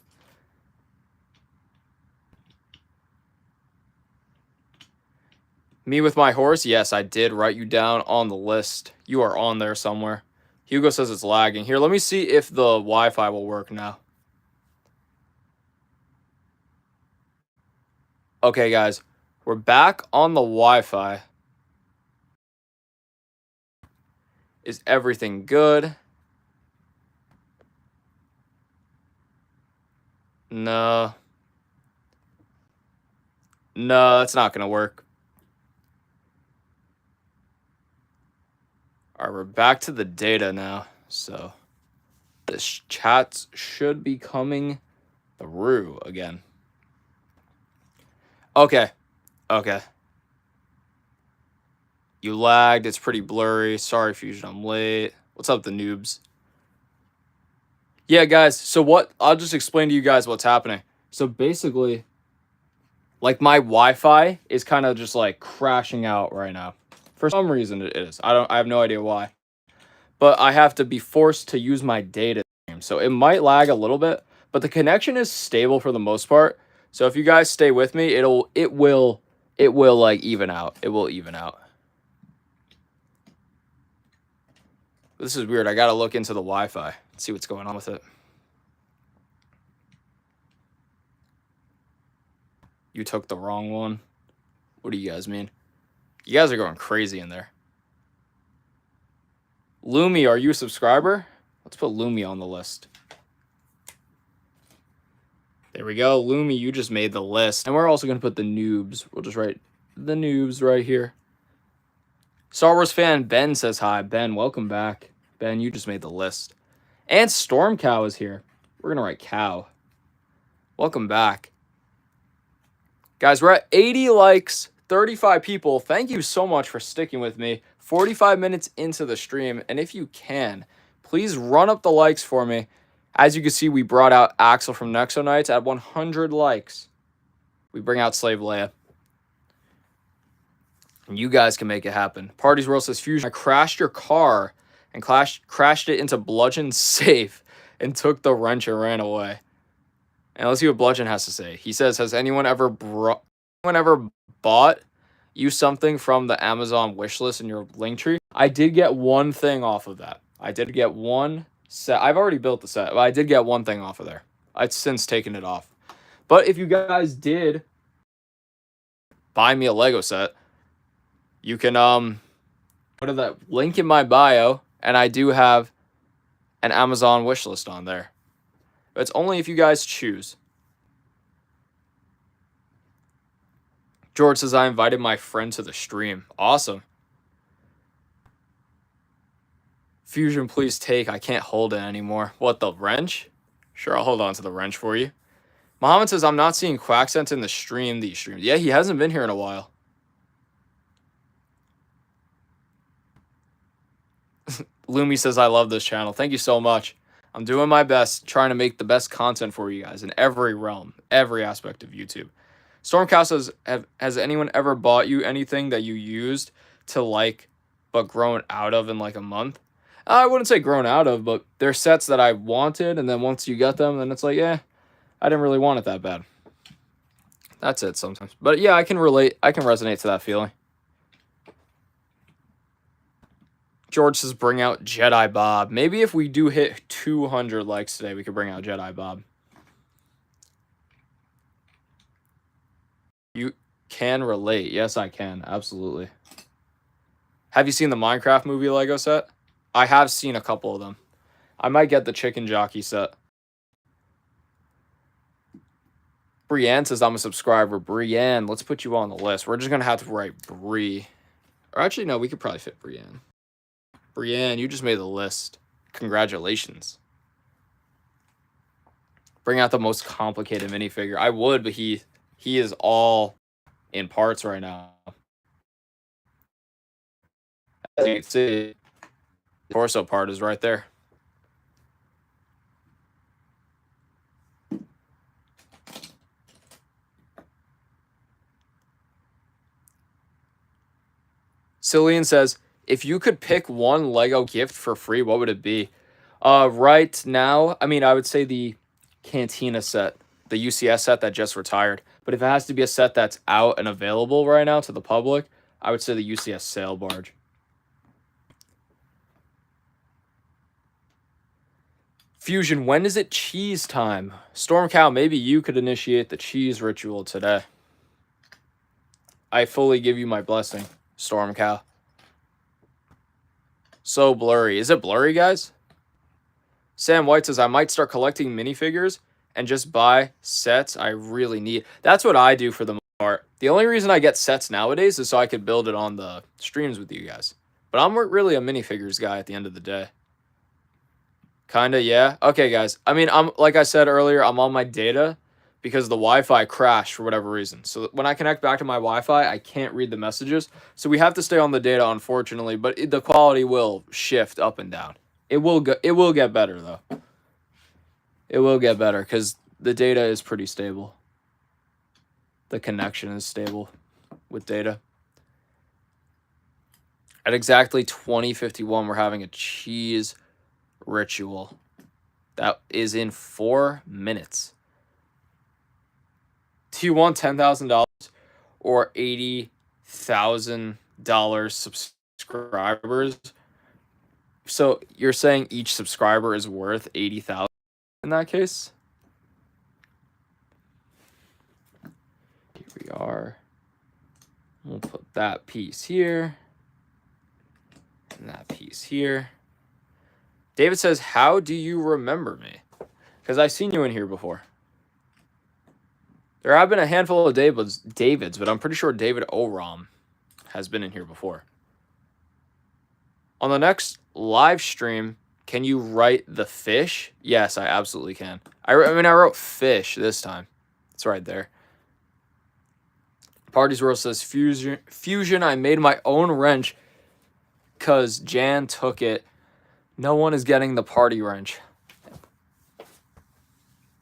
Me with my horse? Yes, I did write you down on the list. You are on there somewhere. Hugo says it's lagging. Here, let me see if the Wi-Fi will work now. Okay, guys. We're back on the Wi-Fi. Is everything good? No. No, that's not going to work. All right, we're back to the data now. So this chat should be coming through again. Okay. Okay. You lagged. It's pretty blurry. Sorry, Fusion, I'm late. What's up, the noobs? Yeah, guys, so I'll just explain to you guys what's happening. So basically, like, my Wi-Fi is kind of just like crashing out right now. For some reason it is. I have no idea why. But I have to be forced to use my data stream. So it might lag a little bit, but the connection is stable for the most part. So if you guys stay with me, it will like even out. It will even out. This is weird. I got to look into the Wi-Fi. See what's going on with it. You took the wrong one. What do you guys mean? You guys are going crazy in there. Lumi, are you a subscriber? Let's put Lumi on the list. There we go. Lumi, you just made the list. And we're also going to put the noobs. We'll just write the noobs right here. Star Wars fan Ben says hi. Ben, welcome back. Ben, you just made the list. And Storm Cow is here. We're going to write cow. Welcome back. Guys, we're at 80 likes, 35 people. Thank you so much for sticking with me. 45 minutes into the stream. And if you can, please run up the likes for me. As you can see, we brought out Axel from Nexo Nights at 100 likes. We bring out Slave Leia. And you guys can make it happen. Parties World says, Fusion, I crashed your car and crashed it into Bludgeon's safe and took the wrench and ran away. And let's see what Bludgeon has to say. He says, has anyone ever bought you something from the Amazon wish list in your link tree? I did get one thing off of that. I did get one set. I've already built the set, but I did get one thing off of there. I've since taken it off. But if you guys did buy me a Lego set, you can go to that link in my bio, and I do have an Amazon wish list on there. It's only if you guys choose. George says, I invited my friend to the stream. Awesome. Fusion, please take. I can't hold it anymore. What, the wrench? Sure, I'll hold on to the wrench for you. Muhammad says, I'm not seeing Quackscent in the stream these streams. Yeah, he hasn't been here in a while. Lumi says, I love this channel. Thank you so much. I'm doing my best, trying to make the best content for you guys in every realm, every aspect of YouTube. Stormcow says, has anyone ever bought you anything that you used to like, but grown out of in like a month? I wouldn't say grown out of, but they're sets that I wanted, and then once you get them, then it's like, yeah, I didn't really want it that bad. That's it sometimes. But yeah, I can relate. I can resonate to that feeling. George says, bring out Jedi Bob. Maybe if we do hit 200 likes today, we could bring out Jedi Bob. You can relate. Yes, I can. Absolutely. Have you seen the Minecraft movie Lego set? I have seen a couple of them. I might get the Chicken Jockey set. Brienne says, I'm a subscriber. Brienne, let's put you on the list. We're just going to have to write Brie. Or actually, no, we could probably fit Brienne. Brienne, you just made the list. Congratulations. Bring out the most complicated minifigure. I would, but he is all in parts right now. As you can see, the torso part is right there. Cillian says, if you could pick one Lego gift for free, what would it be? Right now, I mean, I would say the Cantina set, the UCS set that just retired. But if it has to be a set that's out and available right now to the public, I would say the UCS sail barge. Fusion, when is it cheese time? Stormcow, maybe you could initiate the cheese ritual today. I fully give you my blessing, Stormcow. So blurry. Is it blurry, guys? Sam White says, I might start collecting minifigures and just buy sets I really need. That's what I do for the most part. The only reason I get sets nowadays is so I could build it on the streams with you guys. But I'm really a minifigures guy at the end of the day. Kinda, yeah. Okay, guys. I mean, like I said earlier, I'm on my data because the Wi-Fi crashed for whatever reason. So when I connect back to my Wi-Fi, I can't read the messages. So we have to stay on the data, unfortunately. But the quality will shift up and down. It will get better, though. It will get better because the data is pretty stable. The connection is stable with data. At exactly 20:51, we're having a cheese ritual. That is in 4 minutes. Do you want $10,000 or $80,000 subscribers? So you're saying each subscriber is worth $80,000 in that case? Here we are. We'll put that piece here and that piece here. David says, how do you remember me? Because I've seen you in here before. There have been a handful of Davids, but I'm pretty sure David Oram has been in here before. On the next live stream, can you write the fish? Yes, I absolutely can. I mean, I wrote fish this time. It's right there. Parties World says, Fusion, I made my own wrench because Jan took it. No one is getting the party wrench.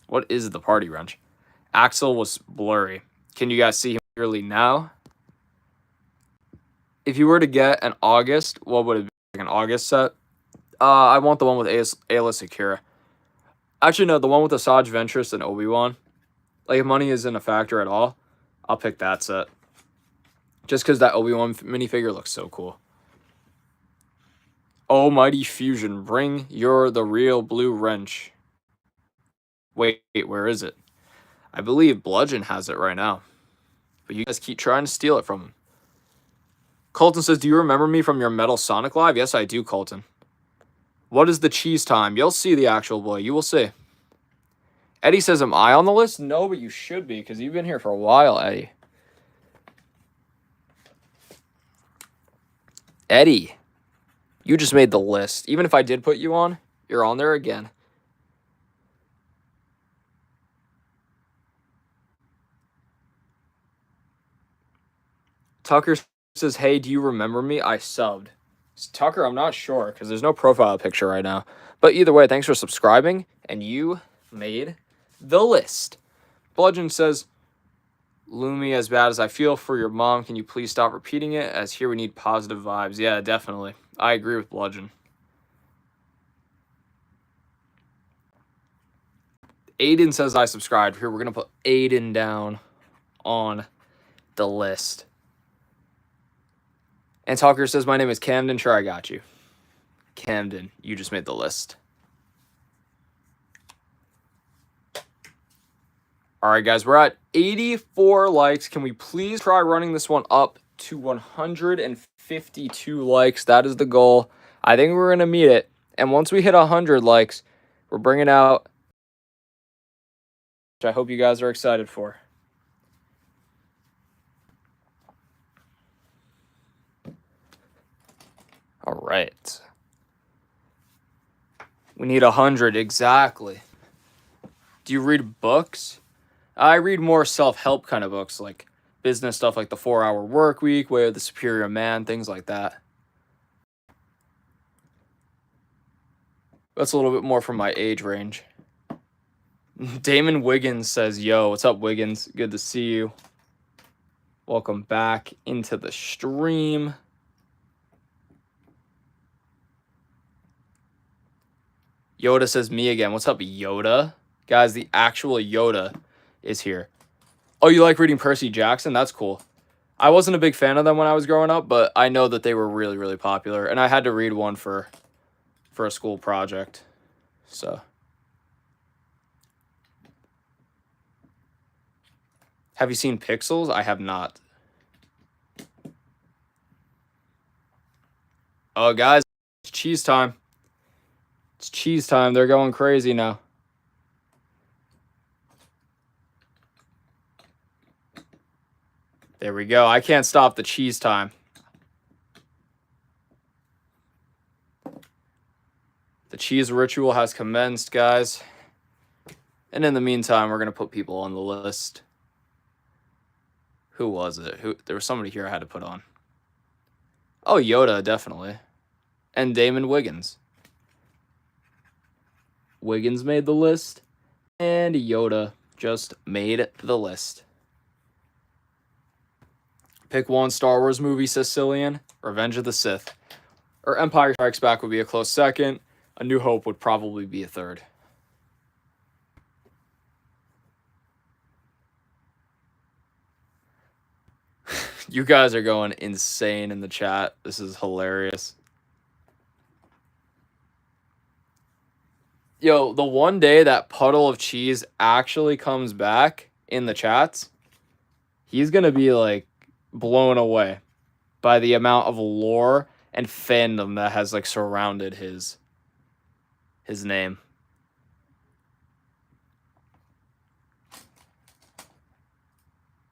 What is the party wrench? Axel was blurry. Can you guys see him clearly now? If you were to get an August, what would it be? Like an August set? I want the one with Ayla Secura. Actually, no, the one with Asajj Ventress and Obi-Wan. Like, if money isn't a factor at all, I'll pick that set. Just because that Obi-Wan minifigure looks so cool. Almighty Fusion, bring the real blue wrench. Wait, where is it? I believe Bludgeon has it right now. But you guys keep trying to steal it from him. Colton says, do you remember me from your Metal Sonic Live? Yes, I do, Colton. What is the cheese time? You'll see the actual boy. You will see. Eddie says, am I on the list? No, but you should be, because you've been here for a while, Eddie. Eddie, you just made the list. Even if I did put you on, you're on there again. Tucker says, hey, do you remember me? I subbed. Tucker, I'm not sure, because there's no profile picture right now. But either way, thanks for subscribing, and you made the list. Bludgeon says, Lumi, as bad as I feel for your mom, can you please stop repeating it, as here we need positive vibes. Yeah, definitely. I agree with Bludgeon. Aiden says I subscribed. Here, we're going to put Aiden down on the list. And Tucker says, my name is Camden. Sure, I got you. Camden, you just made the list. All right, guys, we're at 84 likes. Can we please try running this one up to 152 likes? That is the goal. I think we're going to meet it. And once we hit 100 likes, we're bringing out, which I hope you guys are excited for. All right. We need 100, exactly. Do you read books? I read more self-help kind of books, like business stuff like The 4-Hour Work Week, Way of the Superior Man, things like that. That's a little bit more from my age range. Damon Wiggins says, yo, what's up, Wiggins? Good to see you. Welcome back into the stream. Yoda says, me again. What's up, Yoda? Guys, the actual Yoda is here. Oh, you like reading Percy Jackson? That's cool. I wasn't a big fan of them when I was growing up, but I know that they were really, really popular. And I had to read one for a school project. So. Have you seen Pixels? I have not. Oh, guys, it's cheese time. It's cheese time. They're going crazy now. There we go. I can't stop the cheese time. The cheese ritual has commenced, guys. And in the meantime, we're going to put people on the list. Who was it? There was somebody here I had to put on. Oh, Yoda, definitely. And Damon Wiggins. Wiggins made the list. And Yoda just made the list. Pick one Star Wars movie, Sicilian. Revenge of the Sith. Or Empire Strikes Back would be a close second. A New Hope would probably be a third. You guys are going insane in the chat. This is hilarious. Yo, the one day that Puddle of Cheese actually comes back in the chats, he's going to be, like, blown away by the amount of lore and fandom that has, like, surrounded his name.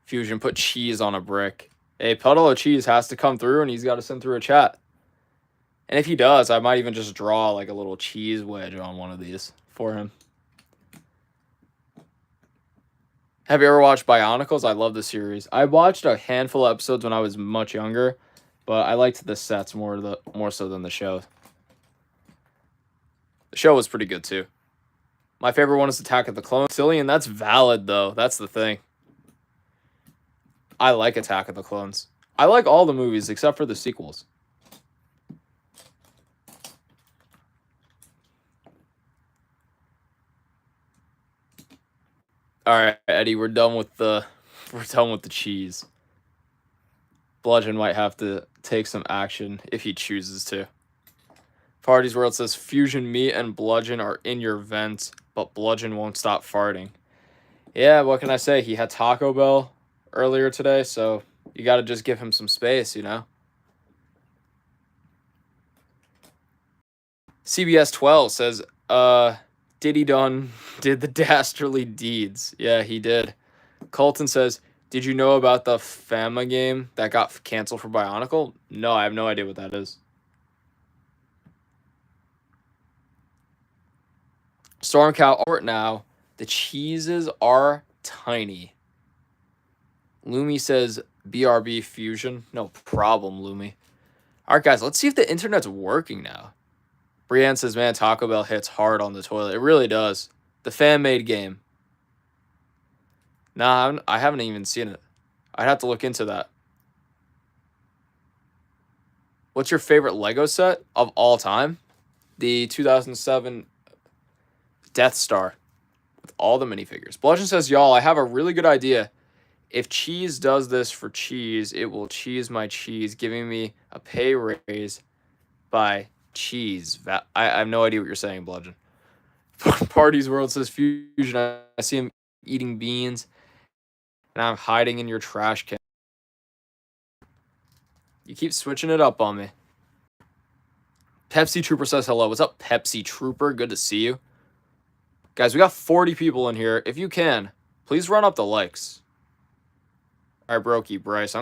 Fusion, put cheese on a brick. Hey, Puddle of Cheese has to come through, and he's got to send through a chat. And if he does, I might even just draw like a little cheese wedge on one of these for him. Have you ever watched Bionicles? I love the series. I watched a handful of episodes when I was much younger, but I liked the sets more so than the show. The show was pretty good too. My favorite one is Attack of the Clones. Silly, and that's valid though. That's the thing. I like Attack of the Clones. I like all the movies except for the sequels. All right, Eddie, we're done with the cheese. Bludgeon might have to take some action if he chooses to. Party's World says Fusion Meat and Bludgeon are in your vents, but Bludgeon won't stop farting. Yeah, what can I say? He had Taco Bell earlier today, so you got to just give him some space, you know? CBS 12 says, Diddy Dunn did the dastardly deeds. Yeah, he did. Colton says, did you know about the Fama game that got canceled for Bionicle? No, I have no idea what that is. Stormcow Art now. The cheeses are tiny. Lumi says BRB Fusion. No problem, Lumi. All right, guys, let's see if the internet's working now. Brienne says, man, Taco Bell hits hard on the toilet. It really does. The fan-made game. Nah, I haven't even seen it. I'd have to look into that. What's your favorite Lego set of all time? The 2007 Death Star with all the minifigures. Bludgeon says, y'all, I have a really good idea. If cheese does this for cheese, it will cheese my cheese, giving me a pay raise by cheese. I have no idea what you're saying, Bludgeon. Party's World says, Fusion, I see him eating beans, and I'm hiding in your trash can. You keep switching it up on me. Pepsi Trooper says hello. What's up, Pepsi Trooper? Good to see you. Guys, we got 40 people in here. If you can, please run up the likes. All right, Brokey, Bryce,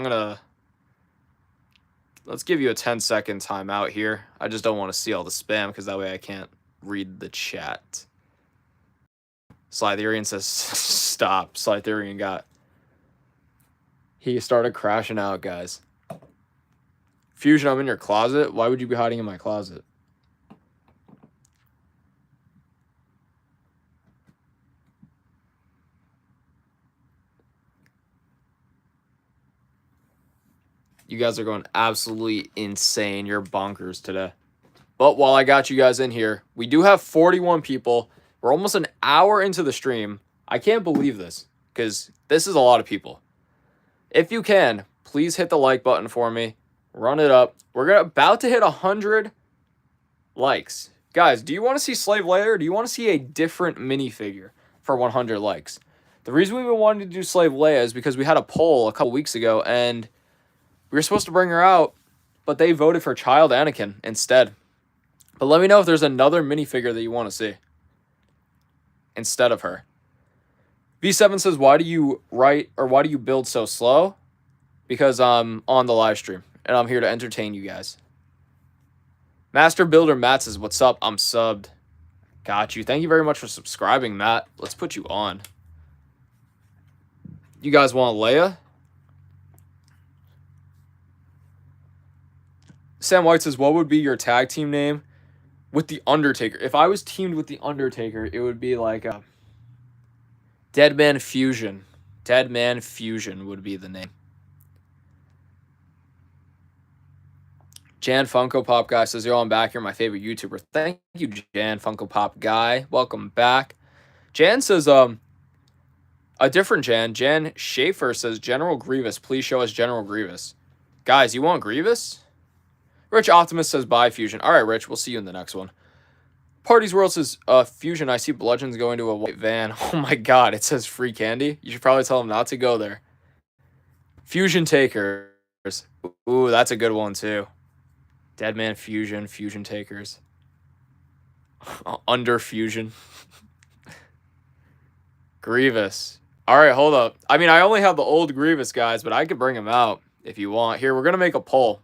let's give you a 10-second timeout here. I just don't want to see all the spam because that way I can't read the chat. Slytherian says, stop. Slytherian he started crashing out, guys. Fusion, I'm in your closet. Why would you be hiding in my closet? You guys are going absolutely insane. You're bonkers today. But while I got you guys in here, we do have 41 people. We're almost an hour into the stream. I can't believe this because this is a lot of people. If you can, please hit the like button for me. Run it up. We're about to hit 100 likes. Guys, do you want to see Slave Leia or do you want to see a different minifigure for 100 likes? The reason we've been wanting to do Slave Leia is because we had a poll a couple weeks ago and we were supposed to bring her out, but they voted for Child Anakin instead. But let me know if there's another minifigure that you want to see instead of her. V7 says, why do you build so slow? Because I'm on the live stream and I'm here to entertain you guys. Master Builder Matt says, what's up? I'm subbed. Got you. Thank you very much for subscribing, Matt. Let's put you on. You guys want Leia? Sam White says, what would be your tag team name with The Undertaker? If I was teamed with The Undertaker, it would be like a Deadman Fusion. Deadman Fusion would be the name. Jan Funko Pop Guy says, yo, I'm back. You're my favorite YouTuber. Thank you, Jan Funko Pop Guy. Welcome back. Jan says, a different Jan. Jan Schaefer says, General Grievous. Please show us General Grievous. Guys, you want Grievous? Rich Optimus says, bye, Fusion. All right, Rich, we'll see you in the next one. Party's World says, Fusion, I see Bludgeon's going to a white van. Oh, my God, it says free candy. You should probably tell him not to go there. Fusion Takers. Ooh, that's a good one, too. Deadman Fusion, Fusion Takers. Under Fusion. Grievous. All right, hold up. I mean, I only have the old Grievous, guys, but I could bring him out if you want. Here, we're going to make a poll.